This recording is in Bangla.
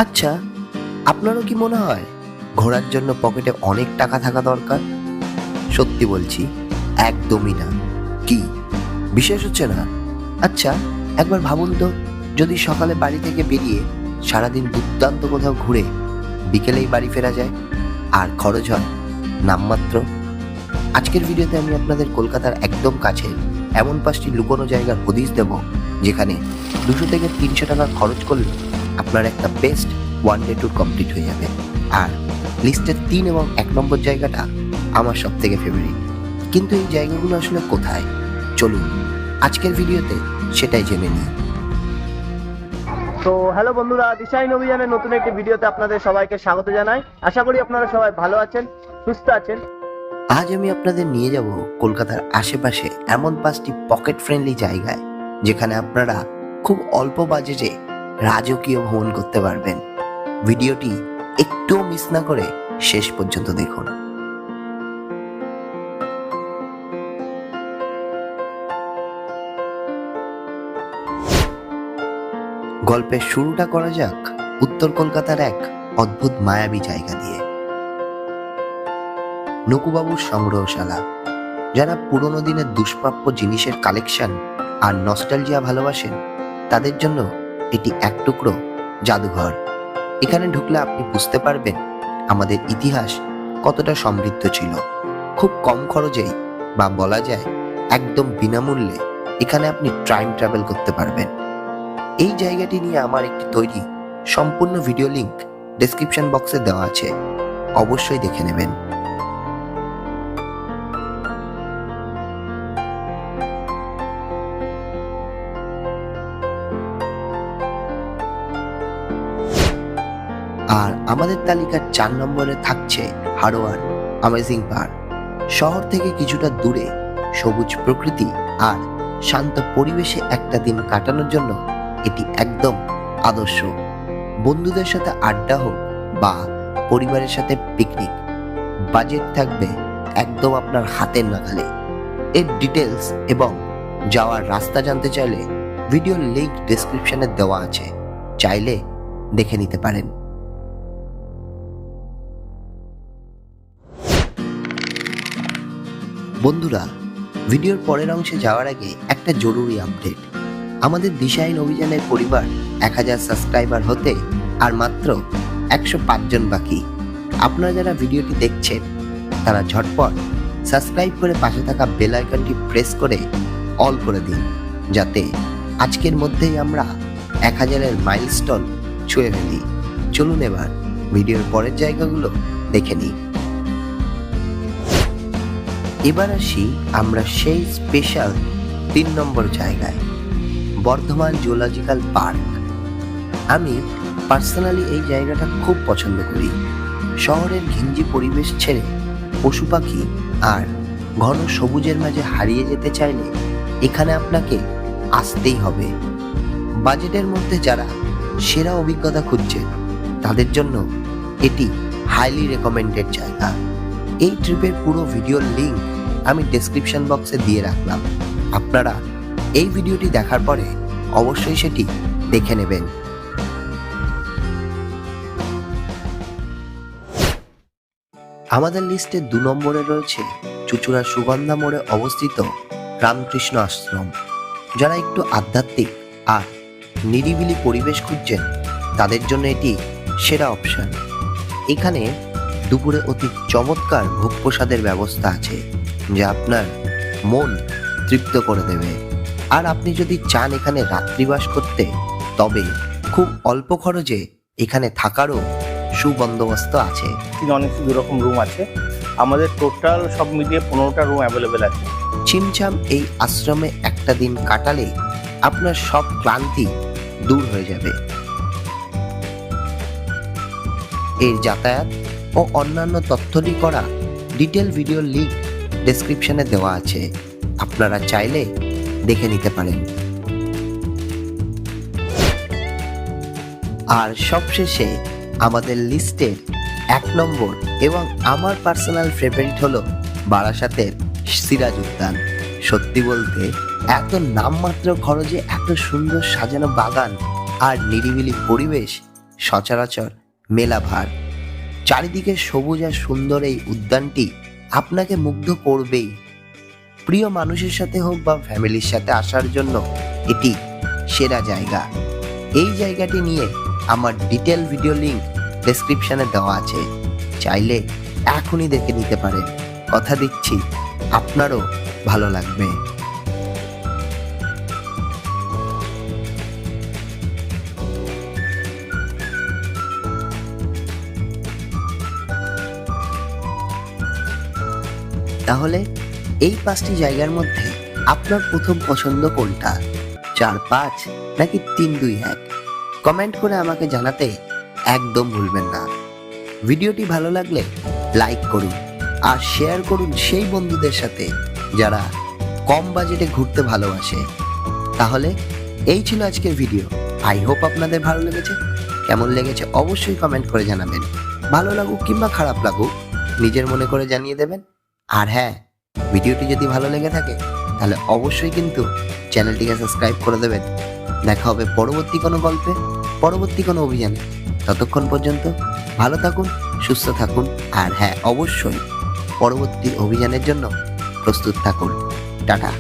আচ্ছা, আপনারও কি মনে হয় ঘোরার জন্য পকেটে অনেক টাকা থাকা দরকার? সত্যি বলছি, একদমই না। কি বিশেষ হচ্ছে না? আচ্ছা, একবার ভাবুন তো, যদি সকালে বাড়ি থেকে বেরিয়ে সারাদিন দুর্দান্ত কোথাও ঘুরে বিকেলেই বাড়ি ফেরা যায়, আর খরচ হয় নামমাত্র। আজকের ভিডিওতে আমি আপনাদের কলকাতার একদম কাছে এমন 5টি লুকোনো জায়গার হদিশ দেব, যেখানে 200 থেকে 300 টাকা খরচ করলে আপনার একটা best one day tour complete হয়ে যাবে। আর লিস্টের 3 এবং 1 নম্বর জায়গাটা আমার সব থেকে ফেভারিট। কিন্তু এই জায়গাগুলো আসলে কোথায়? চলুন আজকের ভিডিওতে সেটাই জেনে নিই। তো হ্যালো বন্ধুরা, দিশাহীন অভিযানের নতুন একটি ভিডিওতে আপনাদের সবাইকে স্বাগত জানাই। আশা করি আপনারা সবাই ভালো আছেন, সুস্থ আছেন। আজ আমি আপনাদের নিয়ে যাব কলকাতার আশেপাশে এমন 5টি পকেট ফ্রেন্ডলি জায়গায়, যেখানে আপনারা খুব অল্প বাজেটে রাজকীয় ভ্রমণ করতে পারবেন। ভিডিওটি একটুও মিস না করে শেষ পর্যন্ত দেখুন। গল্পের শুরুটা করা যাক উত্তর কলকাতার এক অদ্ভুত মায়াবী জায়গা দিয়ে, নকুবাবুর সংগ্রহশালা। যারা পুরোনো দিনের দুষ্প্রাপ্য জিনিসের কালেকশন আর নস্টালজিয়া ভালোবাসেন, তাদের জন্য এটি এক টুকরো জাদুঘর। এখানে ঢুকলে আপনি বুঝতে পারবেন আমাদের ইতিহাস কতটা সমৃদ্ধ ছিল। খুব কম খরচেই, বা বলা যায় একদম বিনামূল্যে, এখানে আপনি টাইম ট্রাভেল করতে পারবেন। এই জায়গাটি নিয়ে আমার একটি তৈরি সম্পূর্ণ ভিডিও লিংক ডেসক্রিপশন বক্সে দেওয়া আছে, অবশ্যই দেখে নেবেন। আর আমাদের তালিকার 4 নম্বরে থাকছে হারোয়ার অ্যামেজিং পার্ক। শহর থেকে কিছুটা দূরে সবুজ প্রকৃতি আর শান্ত পরিবেশে একটা দিন কাটানোর জন্য এটি একদম আদর্শ। বন্ধুদের সাথে আড্ডা হোক বা পরিবারের সাথে পিকনিক, বাজেট থাকবে একদম আপনার হাতের নাগালে। এর ডিটেলস এবং যাওয়ার রাস্তা জানতে চাইলে ভিডিওর লিংক ডেসক্রিপশনে দেওয়া আছে, চাইলে দেখে নিতে পারেন। বন্ধুরা, ভিডিওর পরের অংশে যাওয়ার আগে একটা জরুরি আপডেট। আমাদের দিশাহীন অভিযানের পরিবার 1000 সাবস্ক্রাইবার হতে আর মাত্র 105 জন বাকি। আপনারা যারা ভিডিওটি দেখছেন, তারা ঝটপট সাবস্ক্রাইব করে পাশে থাকা বেল আইকনটি প্রেস করে অল করে দিন, যাতে আজকের মধ্যেই আমরা 1000-এর মাইলস্টোন ছুঁয়ে ফেলি। চলুন এবার ভিডিওর পরের জায়গাগুলো দেখে নিই। এবার আসি আমরা সেই স্পেশাল 3 নম্বর জায়গায়, বর্ধমান জুলজিক্যাল পার্ক। আমি পার্সোনালি এই জায়গাটা খুব পছন্দ করি। শহরের ঘিঞ্জি পরিবেশ ছেড়ে পশু পাখি আর ঘন সবুজের মাঝে হারিয়ে যেতে চাইলে এখানে আপনাকে আসতেই হবে। বাজেটের মধ্যে যারা সেরা অভিজ্ঞতা খুঁজছে, তাদের জন্য এটি হাইলি রেকমেন্ডেড জায়গা। এই ট্রিপের পুরো ভিডিওর লিংক আমি ডেসক্রিপশন বক্সে দিয়ে রাখলাম। আপনারা এই ভিডিওটি দেখার পরে অবশ্যই সেটি দেখে নেবেন। আমাদের লিস্টে 2 নম্বরে রয়েছে চুঁচুড়া সুগন্ধা মোড়ে অবস্থিত রামকৃষ্ণ আশ্রম। যারা একটু আধ্যাত্মিক আর নিরিবিলি পরিবেশ খুঁজছেন, তাদের জন্য এটি সেরা অপশন। এখানে দুপুরে অতি চমৎকার ভোগ প্রসাদের ব্যবস্থা আছে, যা আপনার মন তৃপ্ত করে দেবে। আর আপনি যদি চান এখানে রাত্রিবাস করতে, তবে খুব অল্প খরচে এখানে থাকারও সুবন্দোবস্ত আছে। অনেক দুরকম রুম আছে, আমাদের টোটাল সব মিলিয়ে 15টা রুম অ্যাভেলেবেল আছে। ছিমছাম এই আশ্রমে একটা দিন কাটালে আপনার সব ক্লান্তি দূর হয়ে যাবে। এর যাতায়াত ও অন্যান্য তথ্যটি করা ডিটেল ভিডিও লিংক ডেসক্রিপশনে দেওয়া আছে, আপনারা চাইলে দেখে নিতে পারেন। আর সবশেষে আমাদের লিস্টের 1 নম্বর এবং আমার পার্সোনাল ফেভারিট হলো বারাসাতের সিরাজ উদ্যান। সত্যি বলতে, এত নামমাত্র খরচে এত সুন্দর সাজানো বাগান আর নিরিবিলি পরিবেশ সচরাচর মেলা ভার। চারিদিকে সবুজ আর সুন্দর এই উদ্যানটি আপনাকে মুগ্ধ করবেই। প্রিয় মানুষের সাথে হোক বা ফ্যামিলির সাথে আসার জন্য এটি সেরা জায়গা। এই জায়গাটি নিয়ে আমার ডিটেল ভিডিও লিংক ডেসক্রিপশনে দেওয়া আছে, চাইলে এখনই দেখে নিতে পারেন। কথা দিচ্ছি আপনারও ভালো লাগবে। তাহলে এই 5টি জায়গার মধ্যে আপনার প্রথম পছন্দ কোনটা? 4, 5 নাকি 3, 2, 1? কমেন্ট করে আমাকে জানাতে একদম ভুলবেন না। ভিডিওটি ভালো লাগলে লাইক করুন আর শেয়ার করুন সেই বন্ধুদের সাথে যারা কম বাজেটে ঘুরতে ভালোবাসে। তাহলে এই ছিল আজকের ভিডিও। আই হোপ আপনাদের ভালো লেগেছে। কেমন লেগেছে অবশ্যই কমেন্ট করে জানাবেন। ভালো লাগুক কিংবা খারাপ লাগুক নিজের মনে করে জানিয়ে দেবেন। আর হ্যাঁ, ভিডিওটি যদি ভালো লেগে থাকে তাহলে অবশ্যই কিন্তু চ্যানেলটিকে সাবস্ক্রাইব করে দেবেন। দেখা হবে পরবর্তী কোনো গল্পে, পরবর্তী কোনো অভিযানে। ততক্ষণ পর্যন্ত ভালো থাকুন, সুস্থ থাকুন, আর হ্যাঁ অবশ্যই পরবর্তী অভিযানের জন্য প্রস্তুত থাকুন। টাটা।